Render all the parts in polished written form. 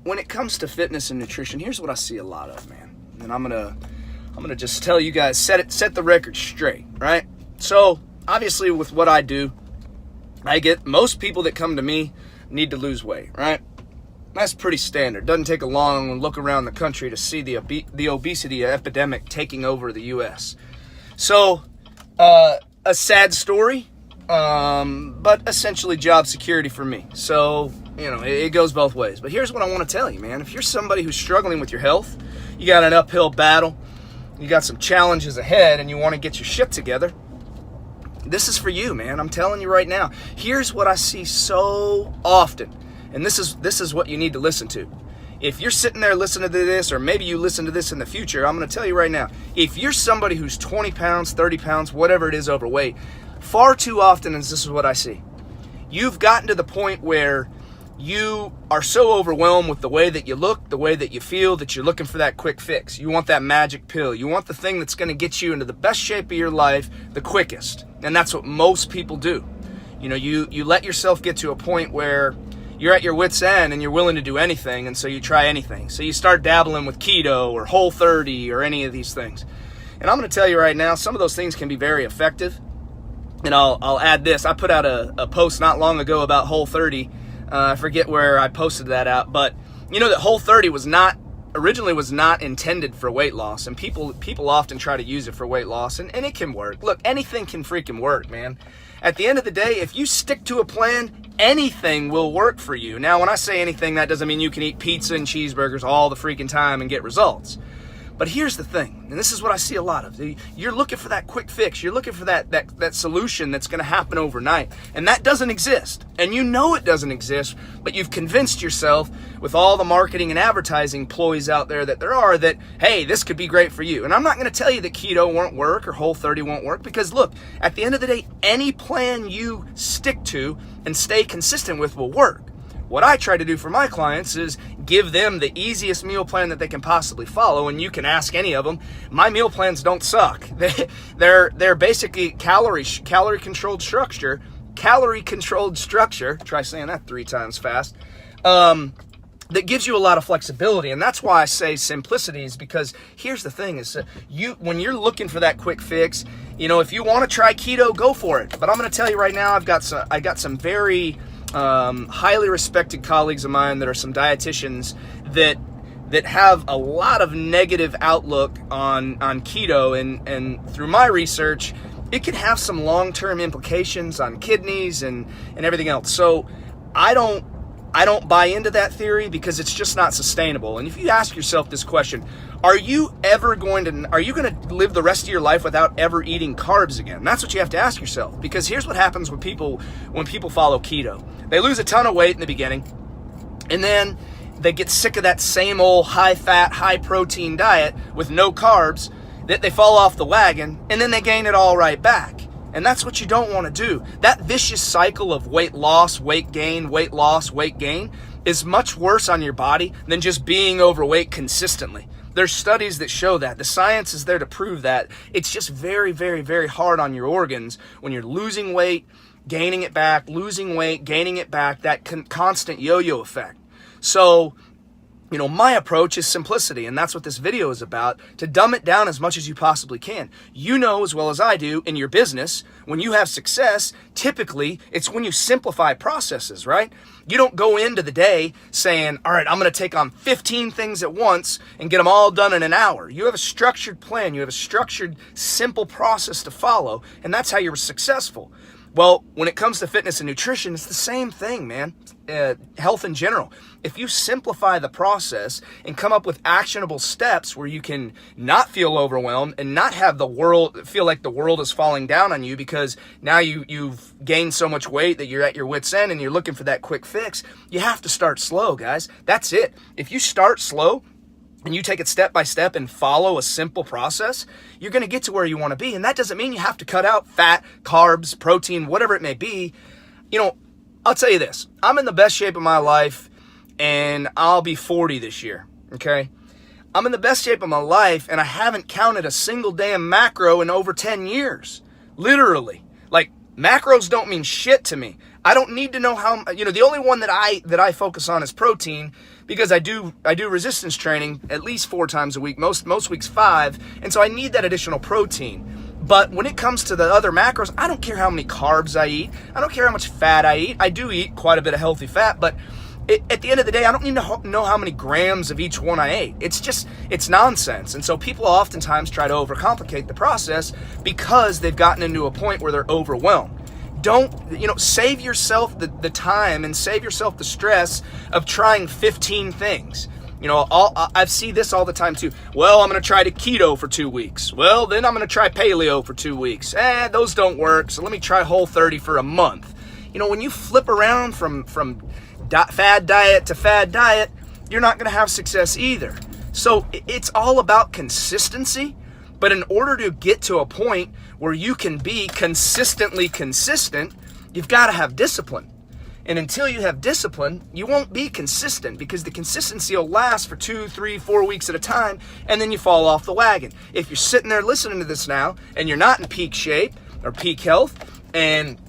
when it comes to fitness and nutrition, here's what I see a lot of, man. And I'm gonna just tell you guys, set the record straight, right? So obviously with what I do, I get most people that come to me need to lose weight, right? That's pretty standard. Doesn't take a long look around the country to see the obesity epidemic taking over the U.S. So a sad story, but essentially job security for me. So, it goes both ways. But here's what I want to tell you, man. If you're somebody who's struggling with your health, you got an uphill battle, you got some challenges ahead, and you want to get your shit together, this is for you, man. I'm telling you right now. Here's what I see so often, and this is what you need to listen to. If you're sitting there listening to this, or maybe you listen to this in the future, I'm going to tell you right now, if you're somebody who's 20 pounds, 30 pounds, whatever it is overweight, far too often, and this is what I see, you've gotten to the point where you are so overwhelmed with the way that you look, the way that you feel, that you're looking for that quick fix. You want that magic pill. You want the thing that's going to get you into the best shape of your life the quickest. And that's what most people do. You let yourself get to a point where you're at your wit's end and you're willing to do anything, and so you try anything. So you start dabbling with keto or Whole30 or any of these things. And I'm going to tell you right now, some of those things can be very effective. And I'll add this. I put out a post not long ago about Whole30. I forget where I posted that out, but that Whole30 originally was not intended for weight loss, and people often try to use it for weight loss, and it can work. Look, anything can freaking work, man. At the end of the day, if you stick to a plan, anything will work for you. Now, when I say anything, that doesn't mean you can eat pizza and cheeseburgers all the freaking time and get results. But here's the thing, and this is what I see a lot of. You're looking for that quick fix. You're looking for that solution that's going to happen overnight. And that doesn't exist. And you know it doesn't exist, but you've convinced yourself with all the marketing and advertising ploys out there that there are that, hey, this could be great for you. And I'm not going to tell you that keto won't work or Whole30 won't work, because look, at the end of the day, any plan you stick to and stay consistent with will work. What I try to do for my clients is give them the easiest meal plan that they can possibly follow, and you can ask any of them. My meal plans don't suck. They're basically calorie controlled structure. Try saying that 3 times fast. That gives you a lot of flexibility, and that's why I say simplicity, is because here's the thing: is when you're looking for that quick fix, if you want to try keto, go for it. But I'm going to tell you right now, I got some very highly respected colleagues of mine that are some dietitians that have a lot of negative outlook on keto, and through my research, it can have some long-term implications on kidneys and everything else. So I don't buy into that theory, because it's just not sustainable. And if you ask yourself this question, are you going to live the rest of your life without ever eating carbs again? That's what you have to ask yourself, because here's what happens when people follow keto. They lose a ton of weight in the beginning, and then they get sick of that same old high-fat, high-protein diet with no carbs, that they fall off the wagon, and then they gain it all right back. And that's what you don't want to do. That vicious cycle of weight loss, weight gain, weight loss, weight gain is much worse on your body than just being overweight consistently. There's studies that show that. The science is there to prove that. It's just very, very, very hard on your organs when you're losing weight, gaining it back, losing weight, gaining it back, that constant yo-yo effect. So, my approach is simplicity, and that's what this video is about, to dumb it down as much as you possibly can. You know as well as I do, in your business, when you have success, typically it's when you simplify processes, right? You don't go into the day saying, all right, I'm going to take on 15 things at once and get them all done in an hour. You have a structured plan. You have a structured, simple process to follow, and that's how you're successful. Well, when it comes to fitness and nutrition, it's the same thing, man. Health in general. If you simplify the process and come up with actionable steps where you can not feel overwhelmed and not have feel like the world is falling down on you because now you've gained so much weight that you're at your wit's end and you're looking for that quick fix, you have to start slow, guys. That's it. If you start slow and you take it step by step and follow a simple process, you're going to get to where you want to be. And that doesn't mean you have to cut out fat, carbs, protein, whatever it may be. I'll tell you this. I'm in the best shape of my life, and I'll be 40 this year, okay? I'm in the best shape of my life, and I haven't counted a single damn macro in over 10 years. Literally. Like, macros don't mean shit to me. I don't need to know how, the only one that I focus on is protein, because I do resistance training at least 4 times a week, most weeks 5, and so I need that additional protein. But when it comes to the other macros, I don't care how many carbs I eat. I don't care how much fat I eat. I do eat quite a bit of healthy fat, but at the end of the day, I don't need to know how many grams of each one I ate. It's nonsense. And so people oftentimes try to overcomplicate the process because they've gotten into a point where they're overwhelmed. Don't, save yourself the time and save yourself the stress of trying 15 things. I see this all the time too. Well, I'm going to try to keto for 2 weeks. Well, then I'm going to try paleo for 2 weeks. Those don't work. So let me try Whole30 for a month. When you flip around from fad diet to fad diet, you're not going to have success either. So it's all about consistency. But in order to get to a point where you can be consistently consistent, you've got to have discipline. And until you have discipline, you won't be consistent, because the consistency will last for 2, 3, 4 weeks at a time, and then you fall off the wagon. If you're sitting there listening to this now and you're not in peak shape or peak health, and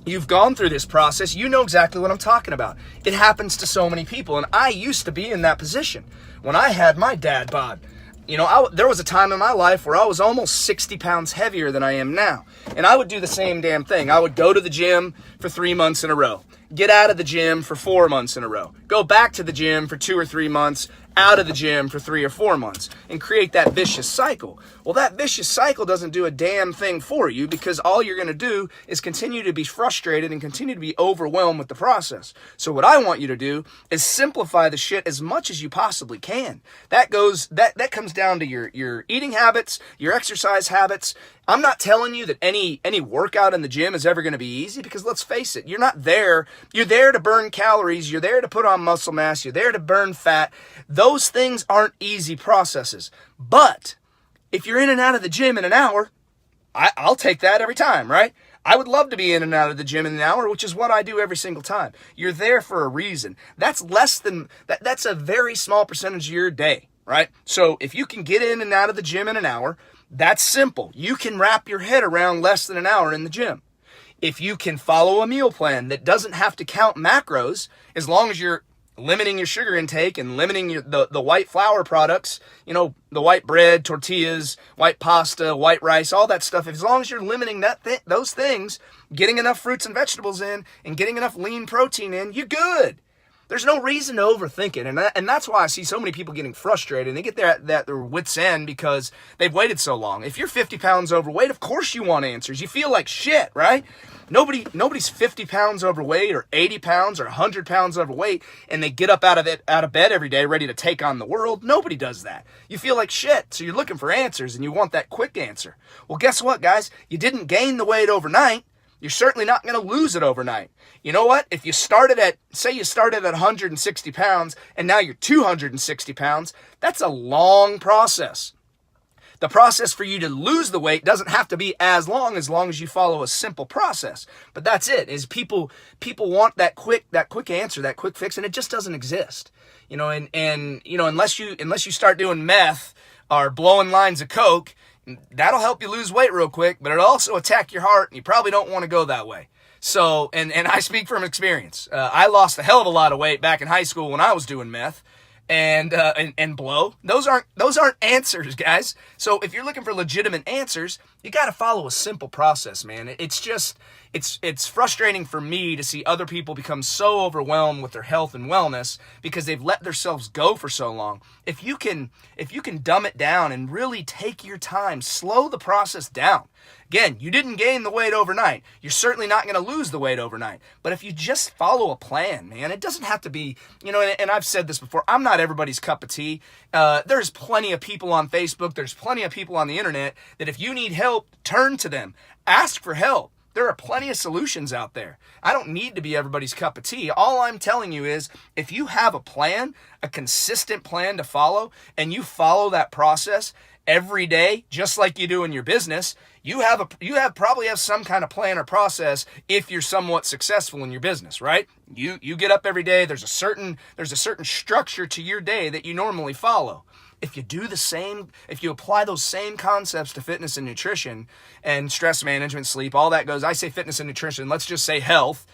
you've gone through this process, you know exactly what I'm talking about. It happens to so many people, and I used to be in that position when I had my dad bod. There was a time in my life where I was almost 60 pounds heavier than I am now. And I would do the same damn thing. I would go to the gym for 3 months in a row, get out of the gym for 4 months in a row, go back to the gym for 2 or 3 months, out of the gym for 3 or 4 months, and create that vicious cycle. Well, that vicious cycle doesn't do a damn thing for you, because all you're going to do is continue to be frustrated and continue to be overwhelmed with the process. So what I want you to do is simplify the shit as much as you possibly can. That comes down to your eating habits, your exercise habits. I'm not telling you that any workout in the gym is ever going to be easy, because let's face it, you're not there. You're there to burn calories. You're there to put on muscle mass. You're there to burn fat. Those things aren't easy processes. But if you're in and out of the gym in an hour, I'll take that every time, right? I would love to be in and out of the gym in an hour, which is what I do every single time. You're there for a reason. That's that's a very small percentage of your day, right? So if you can get in and out of the gym in an hour, that's simple. You can wrap your head around less than an hour in the gym. If you can follow a meal plan that doesn't have to count macros, as long as you're limiting your sugar intake and limiting the white flour products, the white bread, tortillas, white pasta, white rice, all that stuff, as long as you're limiting those things, getting enough fruits and vegetables in, and getting enough lean protein in, you're good. There's no reason to overthink it. And that's why I see so many people getting frustrated, and they get their wits' end because they've waited so long. If you're 50 pounds overweight, of course you want answers. You feel like shit, right? Nobody's 50 pounds overweight or 80 pounds or 100 pounds overweight and they get up out of bed every day ready to take on the world. Nobody does that. You feel like shit, so you're looking for answers and you want that quick answer. Well, guess what, guys? You didn't gain the weight overnight. You're certainly not going to lose it overnight. You know what? If you started at 160 pounds and now you're 260 pounds, that's a long process. The process for you to lose the weight doesn't have to be as long as you follow a simple process. But that's it. Is people want that quick answer, that quick fix, and it just doesn't exist. Unless you start doing meth or blowing lines of coke, that'll help you lose weight real quick, but it'll also attack your heart, and you probably don't want to go that way. So, and I speak from experience. I lost a hell of a lot of weight back in high school when I was doing meth. And blow. Those aren't answers, guys. So if you're looking for legitimate answers, you got to follow a simple process, man. It's frustrating for me to see other people become so overwhelmed with their health and wellness because they've let themselves go for so long. If you can dumb it down and really take your time, slow the process down. Again, you didn't gain the weight overnight. You're certainly not going to lose the weight overnight. But if you just follow a plan, man, it doesn't have to be, and I've said this before, I'm not everybody's cup of tea. There's plenty of people on Facebook, there's plenty of people on the internet that if you need help, turn to them. Ask for help. There are plenty of solutions out there. I don't need to be everybody's cup of tea. All I'm telling you is if you have a plan, a consistent plan to follow, and you follow that process every day, just like you do in your business, you probably have some kind of plan or process if you're somewhat successful in your business, right? You get up every day, there's a certain structure to your day that you normally follow. If you do the same, if you apply those same concepts to fitness and nutrition and stress management, sleep, all that goes, I say fitness and nutrition, let's just say health.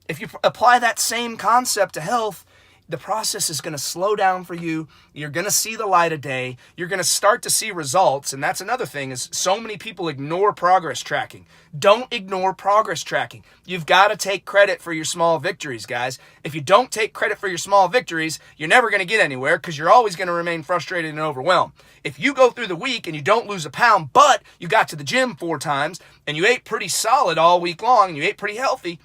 If you apply that same concept to health, the process is going to slow down for you. You're going to see the light of day. You're going to start to see results. And that's another thing, is so many people ignore progress tracking. Don't ignore progress tracking. You've got to take credit for your small victories, guys. If you don't take credit for your small victories, you're never going to get anywhere, because you're always going to remain frustrated and overwhelmed. If you go through the week and you don't lose a pound, but you got to the gym 4 times and you ate pretty solid all week long and you ate pretty healthy,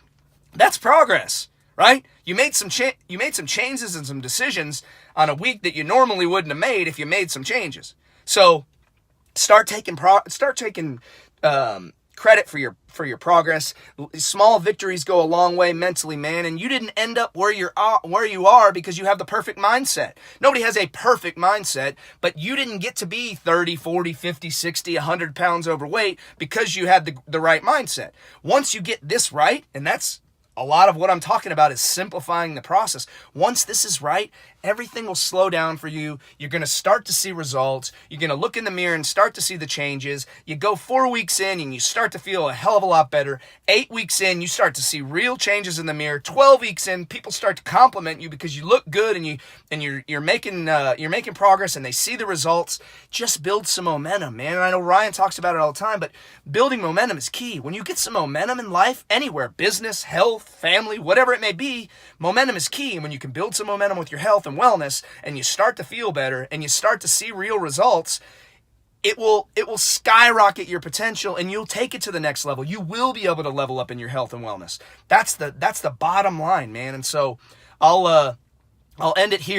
that's progress. Right? You made some changes and some decisions on a week that you normally wouldn't have made if you made some changes. So start taking credit for your progress. Small victories go a long way mentally, man. And you didn't end up where you are because you have the perfect mindset. Nobody has a perfect mindset, but you didn't get to be 30, 40, 50, 60, 100 pounds overweight because you had the right mindset. Once you get this right, and that's a lot of what I'm talking about, is simplifying the process. Once this is right, everything will slow down for you. You're going to start to see results. You're going to look in the mirror and start to see the changes. You go 4 weeks in and you start to feel a hell of a lot better. 8 weeks in, you start to see real changes in the mirror. 12 weeks in, people start to compliment you because you look good and you're making progress, and they see the results. Just build some momentum, man. And I know Ryan talks about it all the time, but building momentum is key. When you get some momentum in life, anywhere, business, health, family, whatever it may be, momentum is key. And when you can build some momentum with your health and wellness, and you start to feel better and you start to see real results, it will skyrocket your potential, and you'll take it to the next level. You will be able to level up in your health and wellness. That's the bottom line, man. And so I'll end it here.